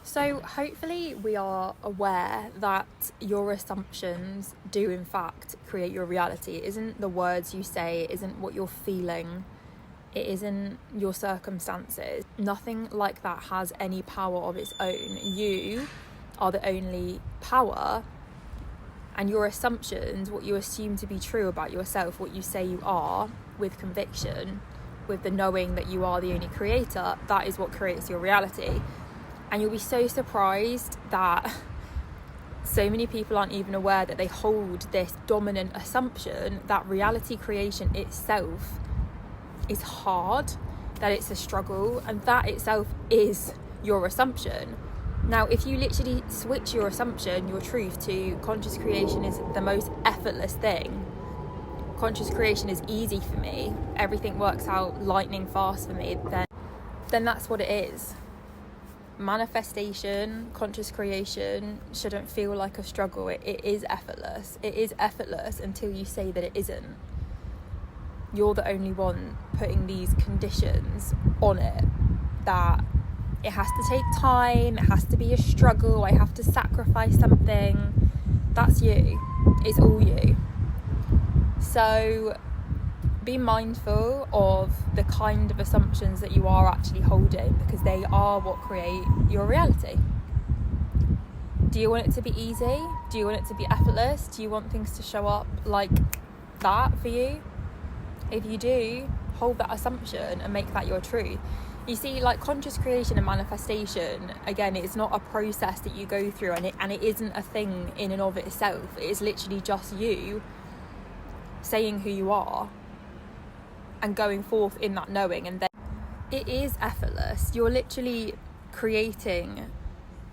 So hopefully we are aware that your assumptions do in fact create your reality. It isn't the words you say, it isn't what you're feeling, it isn't your circumstances. Nothing like that has any power of its own. You are the only power, and your assumptions, what you assume to be true about yourself, what you say you are with conviction, with the knowing that you are the only creator, that is what creates your reality. And you'll be so surprised that so many people aren't even aware that they hold this dominant assumption that reality creation itself is hard, that it's a struggle, and that itself is your assumption. Now, if you literally switch your assumption, your truth, to conscious creation is the most effortless thing, conscious creation is easy for me, everything works out lightning fast for me, then that's what it is. Manifestation, conscious creation shouldn't feel like a struggle. It is effortless. It is effortless until you say that it isn't. You're the only one putting these conditions on it, that it has to take time, it has to be a struggle, I have to sacrifice something. That's you. It's all you. So be mindful of the kind of assumptions that you are actually holding, because they are what create your reality. Do you want it to be easy? Do you want it to be effortless? Do you want things to show up like that for you? If you do, hold that assumption and make that your truth. You see, like conscious creation and manifestation, again, it's not a process that you go through, and it isn't a thing in and of itself. It is literally just you saying who you are and going forth in that knowing, and then it is effortless. You're literally creating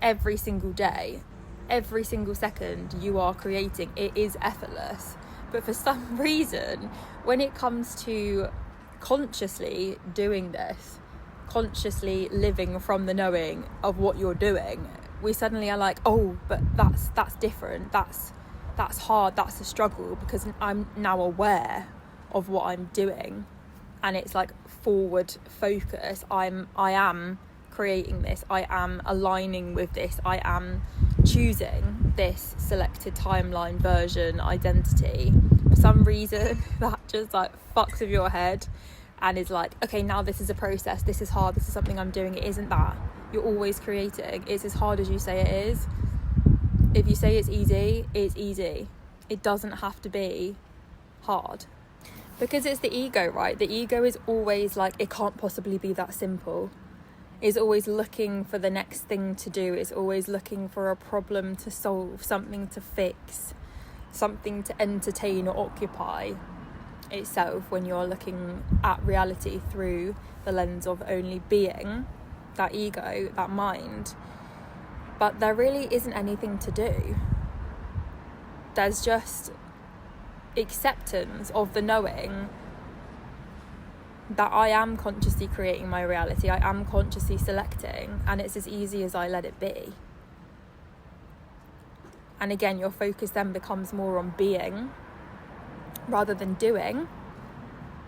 every single day, every single second you are creating. It is effortless. But for some reason, when it comes to consciously doing this, consciously living from the knowing of what you're doing, we suddenly are like, oh, but that's different, that's hard, that's a struggle, because I'm now aware of what I'm doing, and it's like forward focus. I am creating this, I am aligning with this, I am choosing this selected timeline, version, identity. For some reason that just like fucks with your head and is like, okay, now this is a process, this is hard, this is something I'm doing. It isn't that. You're always creating. It's as hard as you say it is. If you say it's easy, it's easy. It doesn't have to be hard, because it's the ego, right? The ego is always like, it can't possibly be that simple. It's always looking for the next thing to do. It's always looking for a problem to solve, something to fix, something to entertain or occupy itself when you're looking at reality through the lens of only being, that ego, that mind. But there really isn't anything to do. There's just acceptance of the knowing that I am consciously creating my reality, I am consciously selecting, and it's as easy as I let it be. And again, your focus then becomes more on being rather than doing,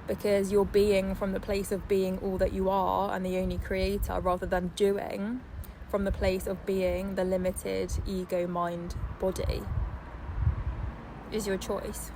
because you're being from the place of being all that you are and the only creator, rather than doing from the place of being the limited ego, mind, body. Is your choice.